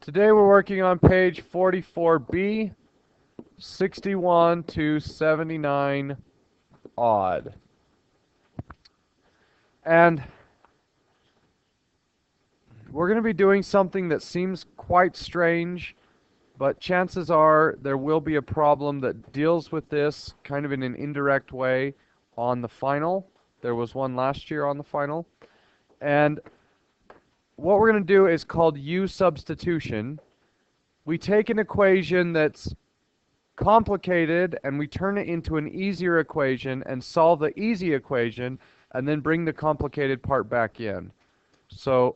Today we're working on page 44B, 61 to 79 odd. And we're going to be doing something that seems quite strange, but chances are there will be a problem that deals with this kind of in an indirect way on the final. There was one last year on the final. And what we're going to do is called U substitution. We take an equation that's complicated and we turn it into an easier equation and solve the easy equation and then bring the complicated part back in. So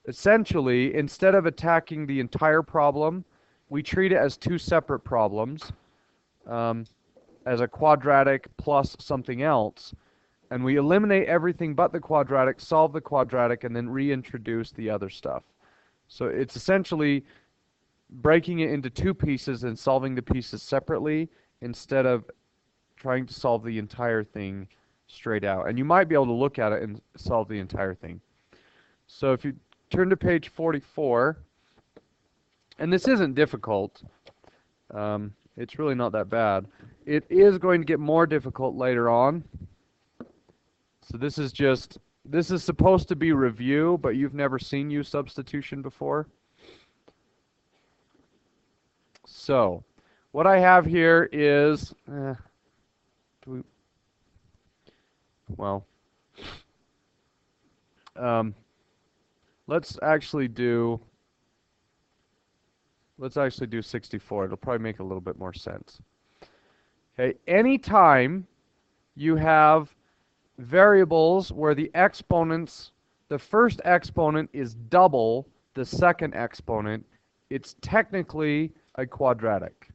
essentially, instead of attacking the entire problem, we treat it as two separate problems, as a quadratic plus something else, and we eliminate everything but the quadratic, solve the quadratic, and then reintroduce the other stuff. So it's essentially breaking it into two pieces and solving the pieces separately instead of trying to solve the entire thing straight out. And you might be able to look at it and solve the entire thing. So if you turn to page 44, and this isn't difficult, it's really not that bad. It is going to get more difficult later on. So this is supposed to be review, but you've never seen U substitution before. So what I have here is, let's actually do 64. It'll probably make a little bit more sense. Okay, anytime you have variables where the exponents, the first exponent is double the second exponent, it's technically a quadratic.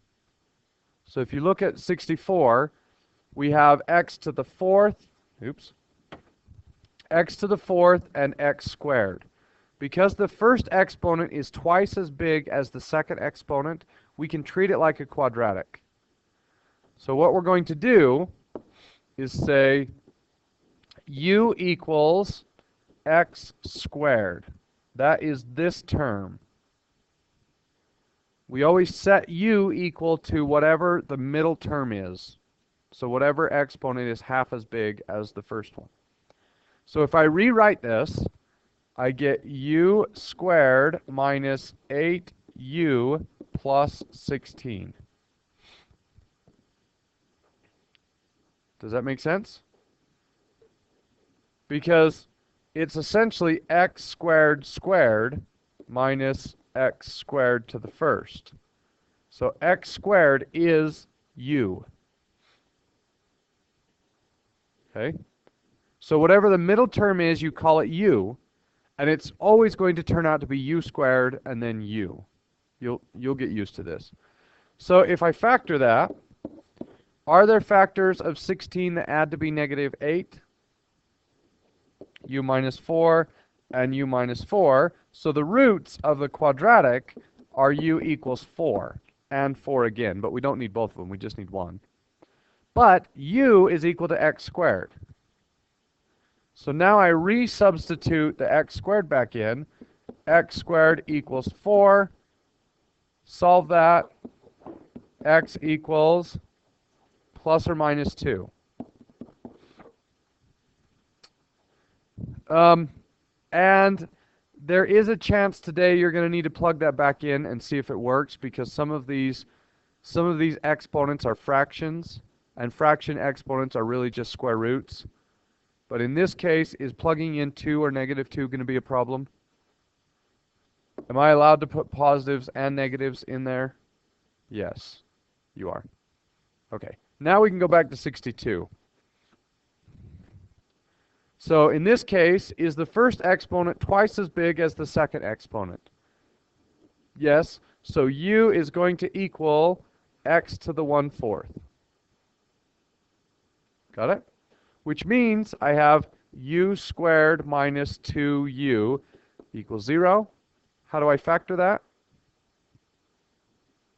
So if you look at 64, we have x to the fourth, x to the fourth and x squared. Because the first exponent is twice as big as the second exponent, we can treat it like a quadratic. So what we're going to do is say u equals x squared. That is this term. We always set u equal to whatever the middle term is. So whatever exponent is half as big as the first one. So if I rewrite this, I get u squared minus 8u plus 16. Does that make sense? Because it's essentially x squared squared minus x squared to the first. So x squared is u. Okay? So whatever the middle term is, you call it u, and it's always going to turn out to be u squared and then u. You'll get used to this. So if I factor that, are there factors of 16 that add to be negative 8? U minus 4 and u minus 4. So the roots of the quadratic are u equals 4 and 4 again, but we don't need both of them, we just need one. But u is equal to x squared. So now I resubstitute the x squared back in. X squared equals 4. Solve that. X equals plus or minus 2. And there is a chance today you're going to need to plug that back in and see if it works, because some of these exponents are fractions, and fraction exponents are really just square roots. But in this case, is plugging in 2 or negative 2 going to be a problem? Am I allowed to put positives and negatives in there? Yes, you are. Okay, now we can go back to 62. So in this case, is the first exponent twice as big as the second exponent? Yes, so u is going to equal x to the 1/4. Got it? Which means I have u squared minus 2u equals 0. How do I factor that?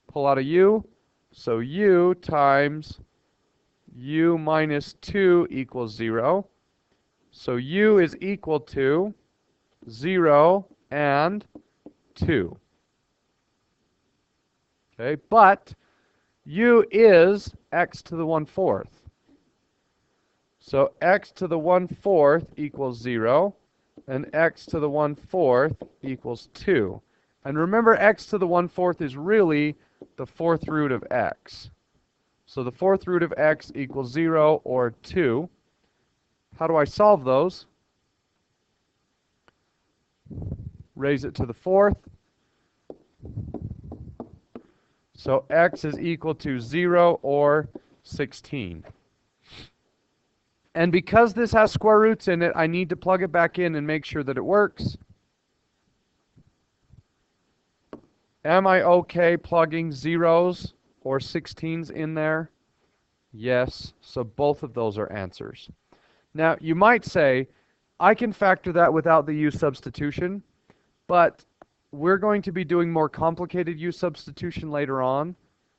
Pull out a u. So u times u minus 2 equals 0. So u is equal to 0 and 2. Okay, but u is x to the 1/4. So x to the 1/4 equals 0, and x to the 1/4 equals 2. And remember, x to the 1/4 is really the fourth root of x. So the fourth root of x equals 0 or 2. How do I solve those? Raise it to the fourth. So x is equal to 0 or 16. And because this has square roots in it, I need to plug it back in and make sure that it works. Am I okay plugging zeros or 16s in there? Yes, so both of those are answers. Now, you might say, I can factor that without the u substitution, but we're going to be doing more complicated u substitution later on.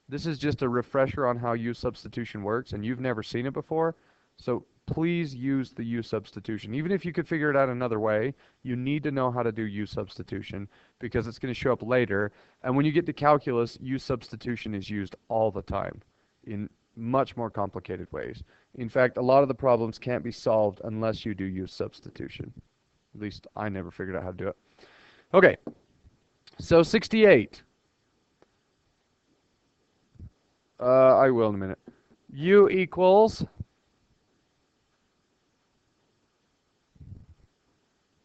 This is just a refresher on how u substitution works, and you've never seen it before. So please use the u substitution. Even if you could figure it out another way, you need to know how to do u substitution because it's going to show up later. And when you get to calculus, u substitution is used all the time in much more complicated ways. In fact, a lot of the problems can't be solved unless you do u substitution. At least I never figured out how to do it. Okay, so 68. I will in a minute. U equals,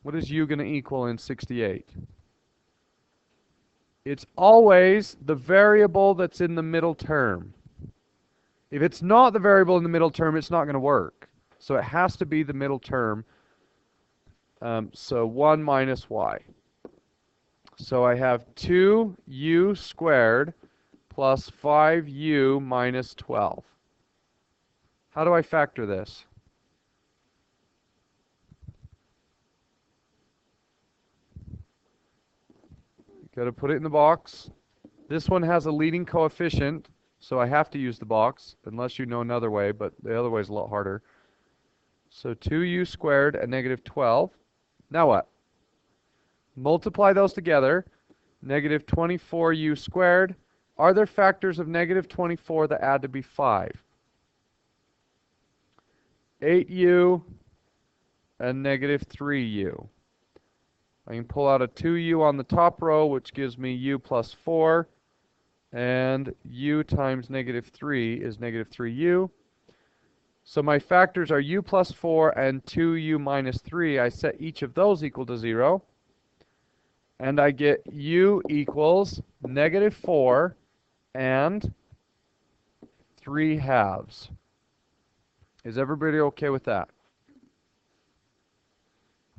what is u going to equal in 68? It's always the variable that's in the middle term. If it's not the variable in the middle term, it's not going to work. So it has to be the middle term. So 1 minus y. So I have 2u squared plus 5u minus 12. How do I factor this? Got to put it in the box. This one has a leading coefficient, so I have to use the box, unless you know another way, but the other way is a lot harder. So 2u squared and negative 12. Now what? Multiply those together. Negative 24u squared. Are there factors of negative 24 that add to be 5? 8u and negative 3u. I can pull out a 2u on the top row, which gives me u plus 4. And u times negative 3 is negative 3u. So my factors are u plus 4 and 2u minus 3. I set each of those equal to 0. And I get u equals negative 4 and 3/2. Is everybody okay with that?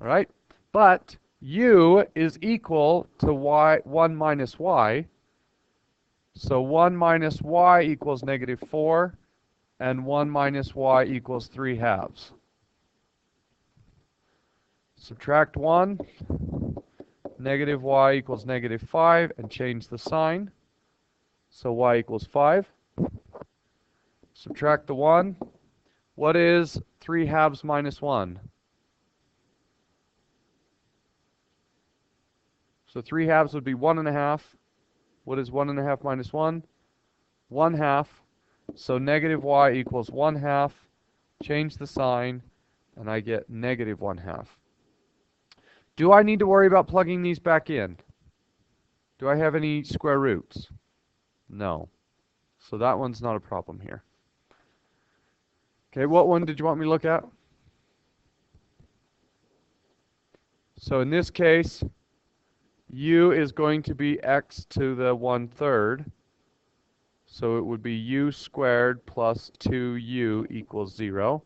All right. But u is equal to 1 minus y. So 1 minus y equals negative 4, and 1 minus y equals 3/2. Subtract 1, negative y equals negative 5, and change the sign. So y equals 5. Subtract the 1. What is 3/2 minus 1? So 3/2 would be 1.5. What is 1.5 minus 1? 1/2. So negative y equals 1/2. Change the sign, and I get negative 1/2. Do I need to worry about plugging these back in? Do I have any square roots? No. So that one's not a problem here. Okay, what one did you want me to look at? So in this case, u is going to be x to the 1/3. So it would be u squared plus 2u equals 0.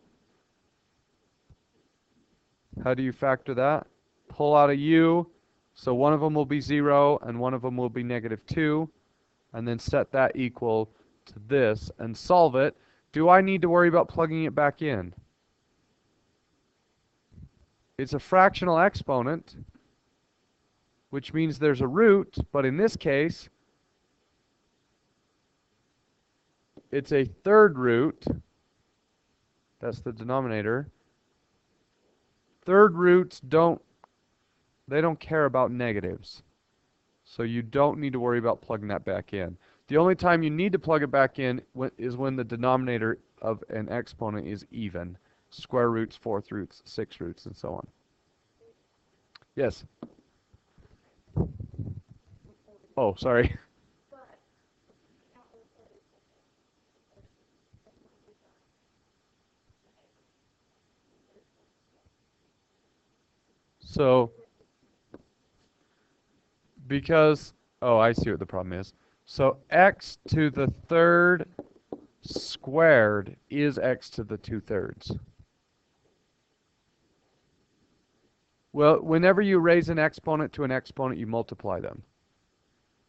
How do you factor that? Pull out a u. So one of them will be 0 and one of them will be negative 2. And then set that equal to this and solve it. Do I need to worry about plugging it back in? It's a fractional exponent, which means there's a root, but in this case, it's a third root. That's the denominator. Third roots don't care about negatives. So you don't need to worry about plugging that back in. The only time you need to plug it back in is when the denominator of an exponent is even. Square roots, fourth roots, sixth roots, and so on. Yes? Oh, sorry. So, because, oh, I see what the problem is. So x to the third squared is x to the 2/3. Well, whenever you raise an exponent to an exponent, you multiply them.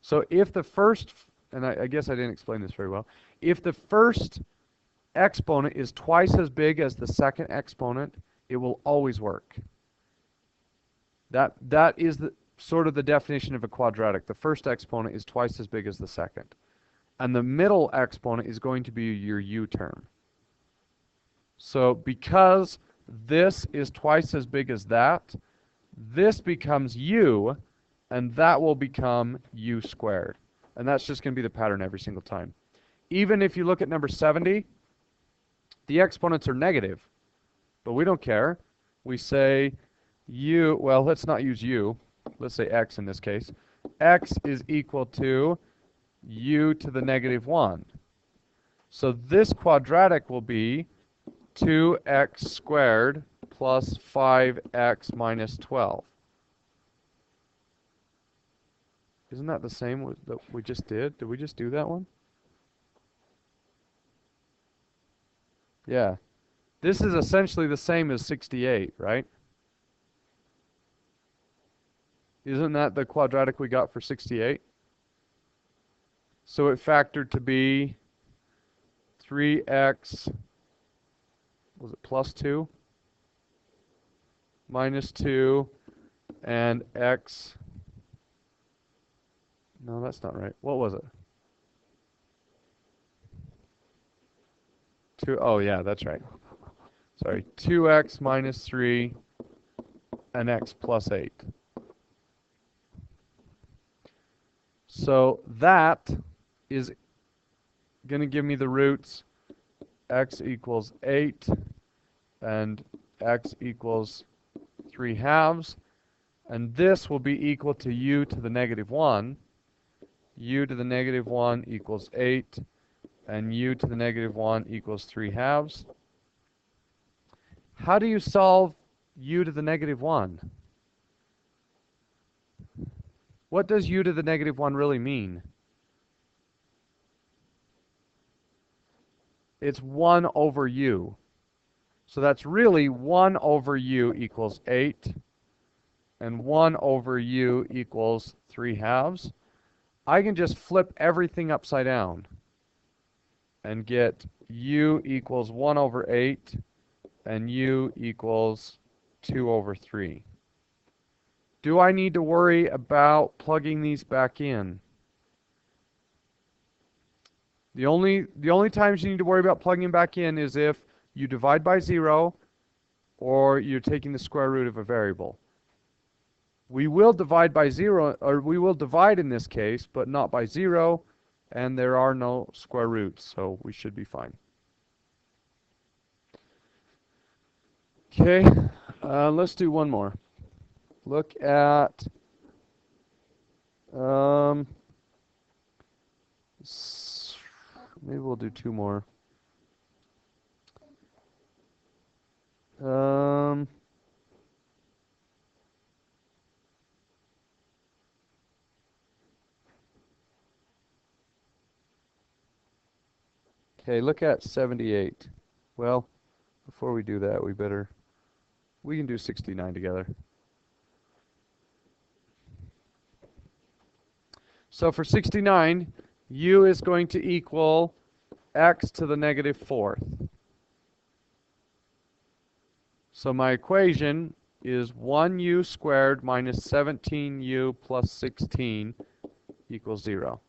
So if the first, and I guess I didn't explain this very well, if the first exponent is twice as big as the second exponent, it will always work. That is sort of the definition of a quadratic. The first exponent is twice as big as the second. And the middle exponent is going to be your u term. So because this is twice as big as that, this becomes u, and that will become u squared. And that's just going to be the pattern every single time. Even if you look at number 70, the exponents are negative, but we don't care. We say u, well, let's not use u. Let's say x in this case. X is equal to u to the negative 1. So this quadratic will be 2x squared plus 5x minus 12. Isn't that the same that we just did? Did we just do that one? Yeah. This is essentially the same as 68, right? Isn't that the quadratic we got for 68? So it factored to be 3x, was it plus 2? Minus 2, and x. No, that's not right. What was it? 2, oh yeah, that's right. Sorry, 2x minus 3 and x plus 8. So that is going to give me the roots x equals 8 and x equals 3/2. And this will be equal to u to the negative 1. U to the negative 1 equals 8. And u to the negative 1 equals 3/2. How do you solve u to the negative 1? What does u to the negative 1 really mean? It's 1 over u. So that's really 1 over u equals 8. And 1 over u equals 3/2. I can just flip everything upside down and get u equals 1 over 8 and u equals 2 over 3. Do I need to worry about plugging these back in? The only times you need to worry about plugging back in is if you divide by 0 or you're taking the square root of a variable. We will divide by 0, or we will divide in this case, but not by 0, and there are no square roots, so we should be fine. Okay, let's do one more. Look at maybe we'll do two more. Okay, look at 78. Well, before we do that, we can do 69 together. So for 69, u is going to equal x to the negative 4th. So my equation is 1u squared minus 17u plus 16 equals 0.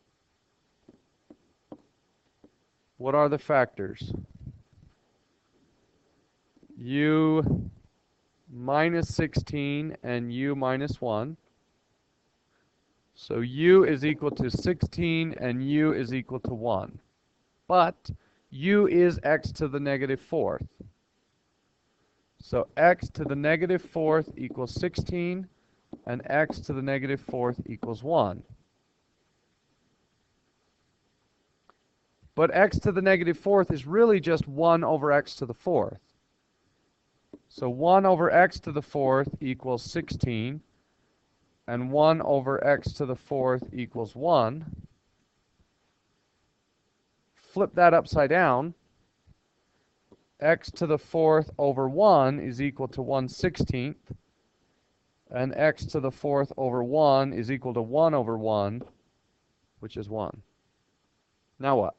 What are the factors? U minus 16 and u minus 1. So u is equal to 16 and u is equal to 1. But u is x to the negative fourth. So x to the negative fourth equals 16 and x to the negative fourth equals 1. But x to the negative fourth is really just 1 over x to the fourth. So 1 over x to the fourth equals 16, and 1 over x to the fourth equals 1. Flip that upside down. X to the fourth over 1 is equal to 1/16, and x to the fourth over 1 is equal to 1 over 1, which is 1. Now what?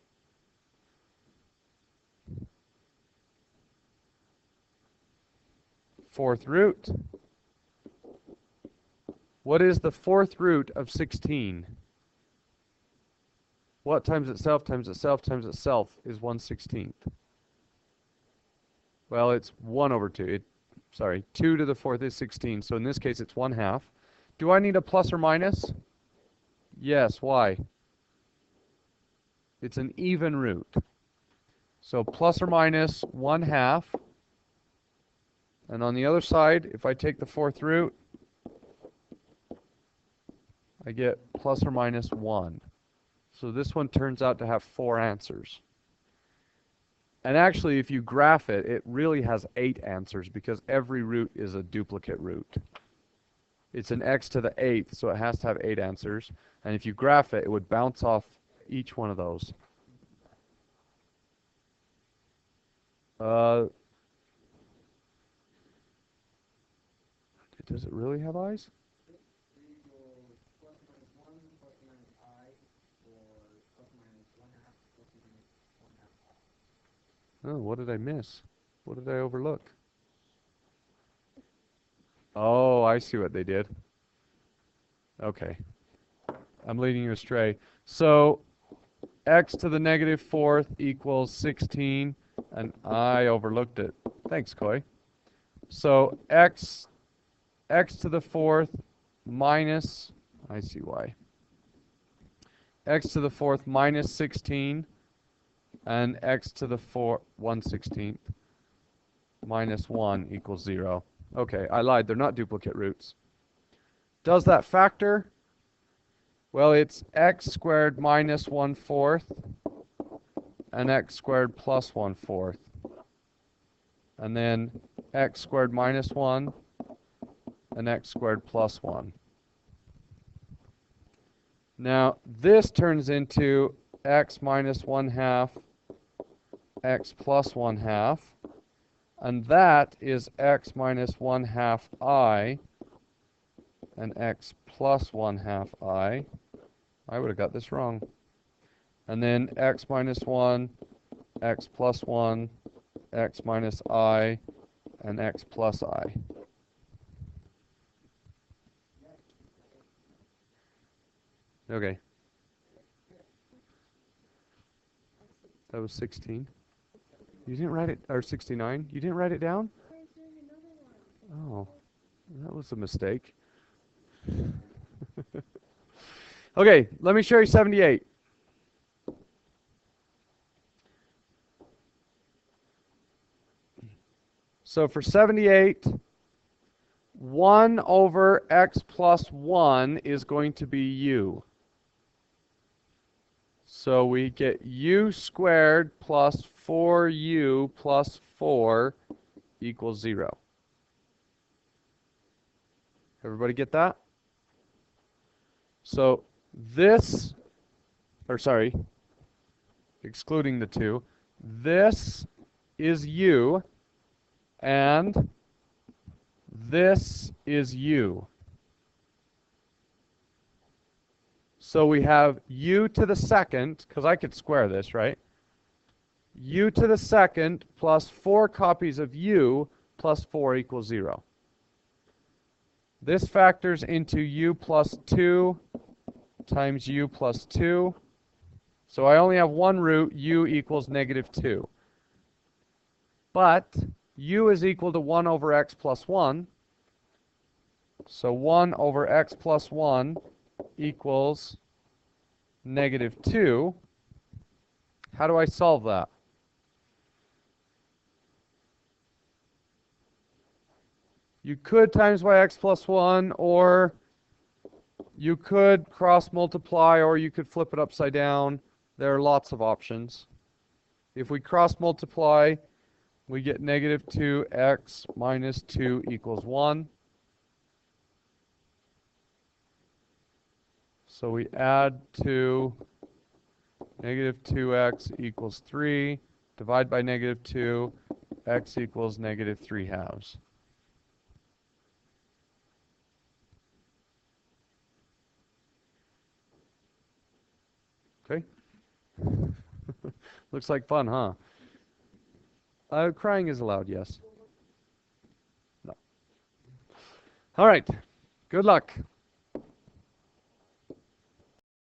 Fourth root. What is the fourth root of 16? What times itself times itself times itself is 1/16? Well, it's 1 over 2. 2 to the fourth is 16. So in this case, it's 1/2. Do I need a plus or minus? Yes. Why? It's an even root. So plus or minus 1/2. And on the other side, if I take the fourth root, I get plus or minus 1. So this one turns out to have 4 answers. And actually, if you graph it, it really has 8 answers because every root is a duplicate root. It's an x to the 8th, so it has to have 8 answers. And if you graph it, it would bounce off each one of those. Does it really have eyes? Oh, what did I miss? What did I overlook? Oh, I see what they did. Okay. I'm leading you astray. So x to the negative fourth equals 16, and I overlooked it. Thanks, Coy. So x to the fourth minus, I see why, x to the fourth minus 16, and x to the 1/16 minus 1 equals 0. Okay, I lied. They're not duplicate roots. Does that factor? Well, it's x squared minus 1/4 and x squared plus 1/4. And then x squared minus 1 and x squared plus 1. Now, this turns into x minus 1/2, x plus 1/2, and that is x minus 1/2 I and x plus 1/2 I. I would have got this wrong. And then x minus 1, x plus 1, x minus I, and x plus I. Okay. That was 16. You didn't write it, or 69? You didn't write it down? Oh, that was a mistake. Okay, let me show you 78. So for 78, 1 over x plus 1 is going to be u. So we get u squared plus 4u plus 4 equals 0. Everybody get that? So this, excluding the 2, this is u, and this is u. So we have u to the second, because I could square this, right? U to the second plus 4 copies of u plus 4 equals 0. This factors into u plus 2 times u plus 2. So I only have one root, u equals negative 2. But u is equal to 1 over x plus 1. So 1 over x plus 1 equals -2. How do I solve that? You could times by x plus 1, or you could cross multiply, or you could flip it upside down. There are lots of options. If we cross multiply, we get -2x minus 2 equals 1. So we add 2, -2x equals 3, divide by -2, x equals -3/2. Okay? Looks like fun, huh? Crying is allowed, yes. No. All right. Good luck.